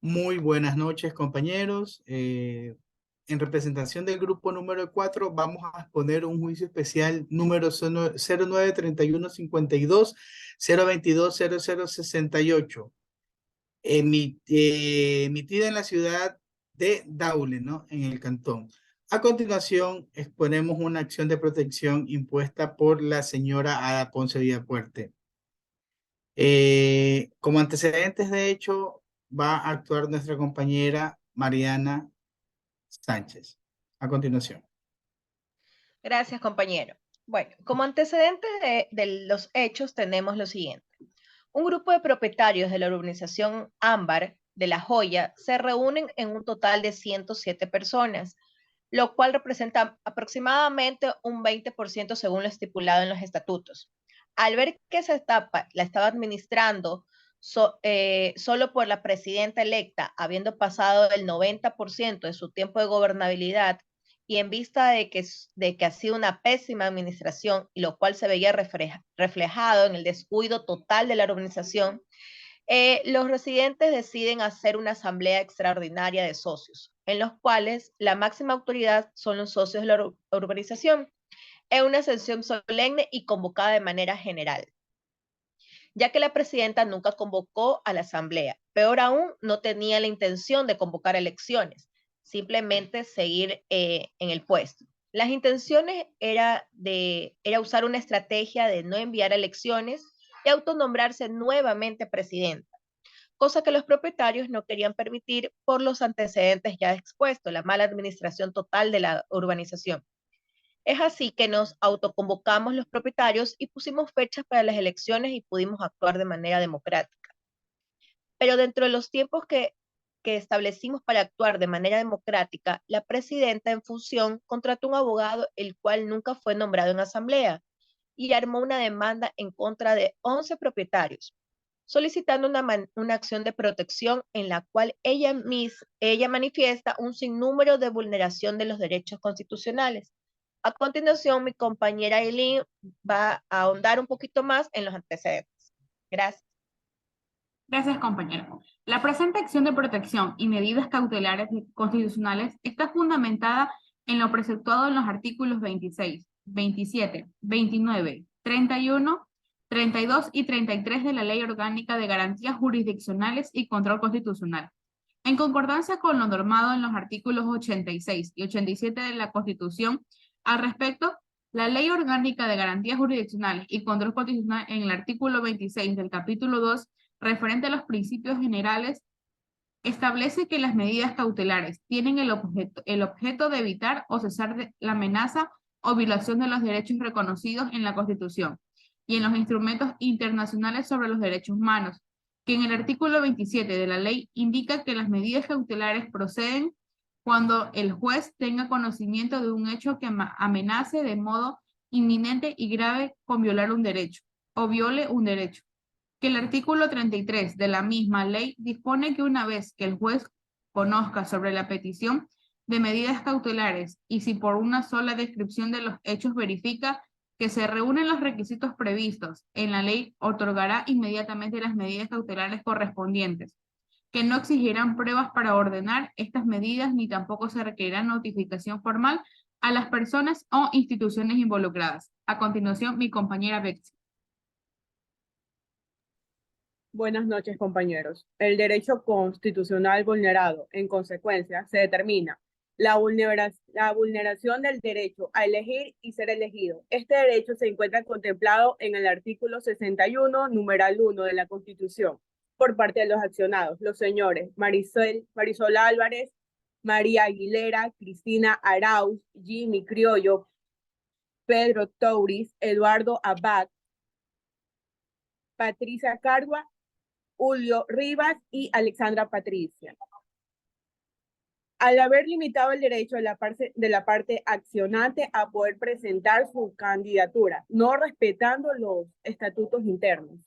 Muy buenas noches, compañeros. En representación del grupo número 4, vamos a exponer un juicio especial número 093152-022-0068, emitida en la ciudad de Daule, ¿no? En el cantón. A continuación, exponemos una acción de protección impuesta por la señora Ada Ponce Villapuerte. Como antecedentes, de hecho, va a actuar nuestra compañera Mariana Sánchez. A continuación. Gracias, compañero. Bueno, como antecedente de los hechos tenemos lo siguiente. Un grupo de propietarios de la urbanización Ámbar de La Joya se reúnen en un total de 107 personas, lo cual representa aproximadamente un 20% según lo estipulado en los estatutos. Al ver que esa etapa la estaba administrando solo por la presidenta electa, habiendo pasado el 90% de su tiempo de gobernabilidad, y en vista de que ha sido una pésima administración, y lo cual se veía reflejado en el descuido total de la urbanización, los residentes deciden hacer una asamblea extraordinaria de socios, en los cuales la máxima autoridad son los socios de la urbanización, en una sesión solemne y convocada de manera general, ya que la presidenta nunca convocó a la asamblea. Peor aún, no tenía la intención de convocar elecciones, simplemente seguir en el puesto. Las intenciones era usar una estrategia de no enviar elecciones y autonombrarse nuevamente presidenta, cosa que los propietarios no querían permitir por los antecedentes ya expuestos, la mala administración total de la urbanización. Es así que nos autoconvocamos los propietarios y pusimos fechas para las elecciones y pudimos actuar de manera democrática. Pero dentro de los tiempos que establecimos para actuar de manera democrática, la presidenta en función contrató un abogado el cual nunca fue nombrado en asamblea y armó una demanda en contra de 11 propietarios, solicitando una acción de protección en la cual ella manifiesta un sinnúmero de vulneración de los derechos constitucionales. A continuación, mi compañera Eileen va a ahondar un poquito más en los antecedentes. Gracias. Gracias, compañero. La presente acción de protección y medidas cautelares constitucionales está fundamentada en lo preceptuado en los artículos 26, 27, 29, 31, 32 y 33 de la Ley Orgánica de Garantías Jurisdiccionales y Control Constitucional. En concordancia con lo normado en los artículos 86 y 87 de la Constitución, al respecto, la Ley Orgánica de Garantías Jurisdiccionales y Control Constitucional en el artículo 26 del capítulo 2 referente a los principios generales, establece que las medidas cautelares tienen el objeto de evitar o cesar la amenaza o violación de los derechos reconocidos en la Constitución y en los instrumentos internacionales sobre los derechos humanos, que en el artículo 27 de la ley indica que las medidas cautelares proceden cuando el juez tenga conocimiento de un hecho que amenace de modo inminente y grave con violar un derecho o viole un derecho, que el artículo 33 de la misma ley dispone que una vez que el juez conozca sobre la petición de medidas cautelares y si por una sola descripción de los hechos verifica que se reúnen los requisitos previstos en la ley, otorgará inmediatamente las medidas cautelares correspondientes, que no exigirán pruebas para ordenar estas medidas ni tampoco se requerirá notificación formal a las personas o instituciones involucradas. A continuación, mi compañera Betsy. Buenas noches, compañeros. El derecho constitucional vulnerado, en consecuencia, se determina la vulneración del derecho a elegir y ser elegido. Este derecho se encuentra contemplado en el artículo 61, numeral 1 de la Constitución, por parte de los accionados, los señores Marisol Álvarez, María Aguilera, Cristina Arauz, Jimmy Criollo, Pedro Touris, Eduardo Abad, Patricia Cardua, Julio Rivas y Alexandra Patricia. Al haber limitado el derecho de la parte accionante a poder presentar su candidatura, no respetando los estatutos internos.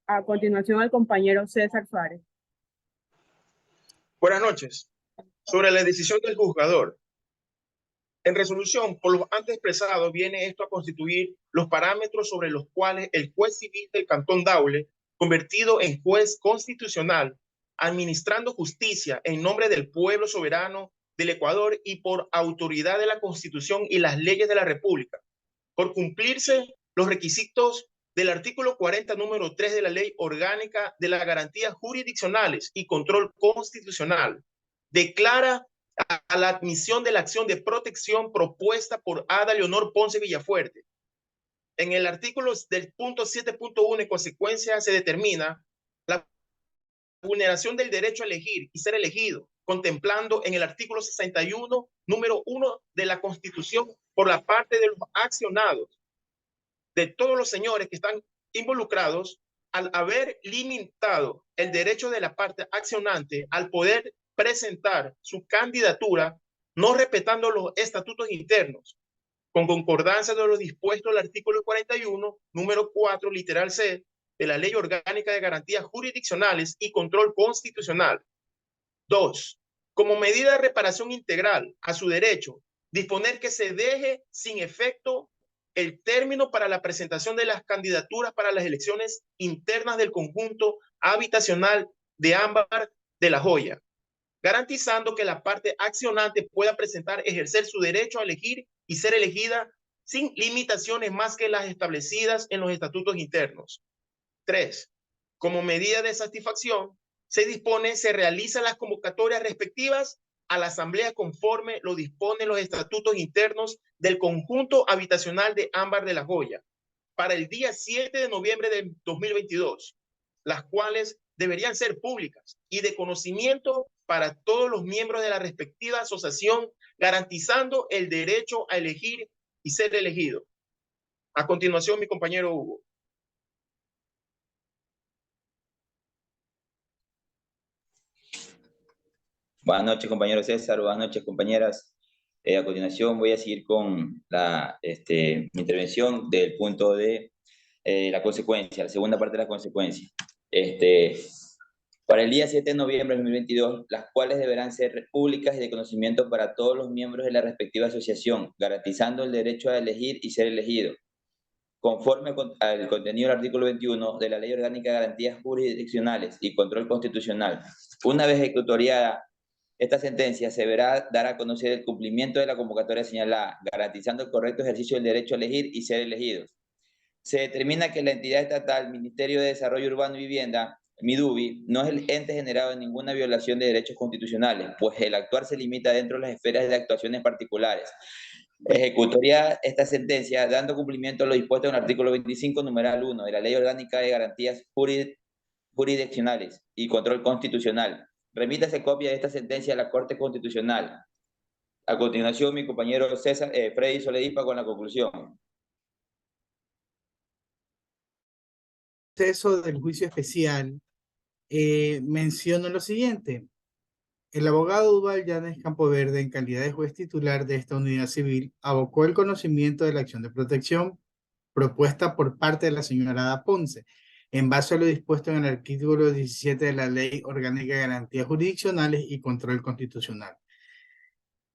A continuación, el compañero César Suárez. Buenas noches. Sobre la decisión del juzgador. En resolución, por lo antes expresado, viene esto a constituir los parámetros sobre los cuales el juez civil del Cantón Daule, convertido en juez constitucional, administrando justicia en nombre del pueblo soberano del Ecuador y por autoridad de la Constitución y las leyes de la República, por cumplirse los requisitos del artículo 40, número 3 de la Ley Orgánica de las Garantías Jurisdiccionales y Control Constitucional, declara a la admisión de la acción de protección propuesta por Ada Leonor Ponce Villafuerte. En el artículo del punto 7.1 en consecuencia se determina la vulneración del derecho a elegir y ser elegido, contemplando en el artículo 61, número 1 de la Constitución por la parte de los accionados, de todos los señores que están involucrados, al haber limitado el derecho de la parte accionante al poder presentar su candidatura, no respetando los estatutos internos, con concordancia de lo dispuesto en el artículo 41, número 4, literal C, de la Ley Orgánica de Garantías Jurisdiccionales y Control Constitucional. 2. Como medida de reparación integral a su derecho, disponer que se deje sin efecto el término para la presentación de las candidaturas para las elecciones internas del conjunto habitacional de Ámbar de La Joya, garantizando que la parte accionante pueda ejercer su derecho a elegir y ser elegida sin limitaciones más que las establecidas en los estatutos internos. 3. Como medida de satisfacción, se realizan las convocatorias respectivas a la Asamblea conforme lo disponen los estatutos internos del conjunto habitacional de Ámbar de La Joya para el día 7 de noviembre de 2022, las cuales deberían ser públicas y de conocimiento para todos los miembros de la respectiva asociación, garantizando el derecho a elegir y ser elegido. A continuación, mi compañero Hugo. Buenas noches, compañero César. Buenas noches, compañeras. A continuación voy a seguir con mi intervención del punto de la consecuencia, la segunda parte de la consecuencia. Para el día 7 de noviembre de 2022, las cuales deberán ser públicas y de conocimiento para todos los miembros de la respectiva asociación, garantizando el derecho a elegir y ser elegido, conforme al contenido del artículo 21 de la Ley Orgánica de Garantías Jurisdiccionales y Control Constitucional. Una vez ejecutoriada esta sentencia, se dará a conocer el cumplimiento de la convocatoria señalada, garantizando el correcto ejercicio del derecho a elegir y ser elegidos. Se determina que la entidad estatal, Ministerio de Desarrollo Urbano y Vivienda, MIDUBI, no es el ente generado en ninguna violación de derechos constitucionales, pues el actuar se limita dentro de las esferas de actuaciones particulares. Ejecutoria esta sentencia, dando cumplimiento a lo dispuesto en el artículo 25, numeral 1 de la Ley Orgánica de Garantías Jurisdiccionales y Control Constitucional. Remítase copia de esta sentencia a la Corte Constitucional. A continuación, mi compañero César, Freddy Soledipa con la conclusión. Proceso del juicio especial, menciono lo siguiente. El abogado Duval Yanes Campoverde, en calidad de juez titular de esta unidad civil, abocó el conocimiento de la acción de protección propuesta por parte de la señora Ada Ponce, en base a lo dispuesto en el artículo 17 de la Ley Orgánica de Garantías Jurisdiccionales y Control Constitucional.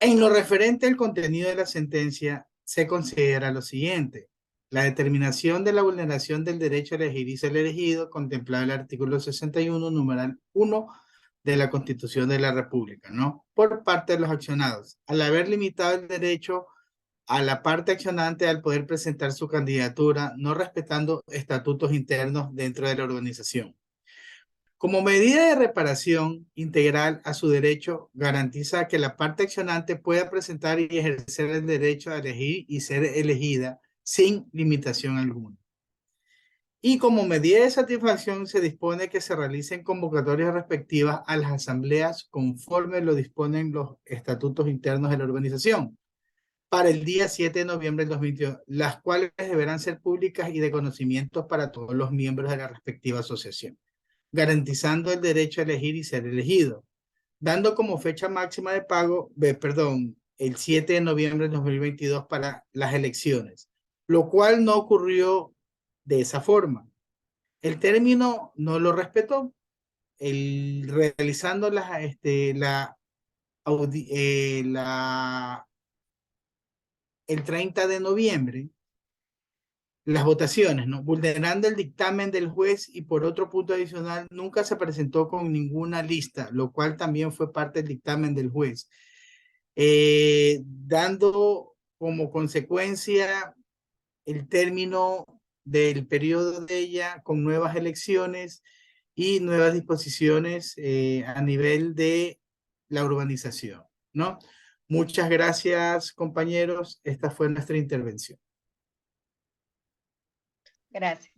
En lo referente al contenido de la sentencia, se considera lo siguiente. La determinación de la vulneración del derecho a elegir y ser elegido, contemplado en el artículo 61, numeral 1 de la Constitución de la República, ¿no? Por parte de los accionados, al haber limitado el derecho a la parte accionante al poder presentar su candidatura, no respetando estatutos internos dentro de la organización. Como medida de reparación integral a su derecho, garantiza que la parte accionante pueda presentar y ejercer el derecho a elegir y ser elegida sin limitación alguna. Y como medida de satisfacción se dispone que se realicen convocatorias respectivas a las asambleas conforme lo disponen los estatutos internos de la organización para el día 7 de noviembre del 2022, las cuales deberán ser públicas y de conocimiento para todos los miembros de la respectiva asociación, garantizando el derecho a elegir y ser elegido, dando como fecha máxima de pago, el 7 de noviembre de 2022 para las elecciones, lo cual no ocurrió de esa forma. El término no lo respetó. Realizando el 30 de noviembre, las votaciones, ¿no? Vulnerando el dictamen del juez y por otro punto adicional, nunca se presentó con ninguna lista, lo cual también fue parte del dictamen del juez, dando como consecuencia el término del periodo de ella con nuevas elecciones y nuevas disposiciones a nivel de la urbanización, ¿no? Muchas gracias, compañeros. Esta fue nuestra intervención. Gracias.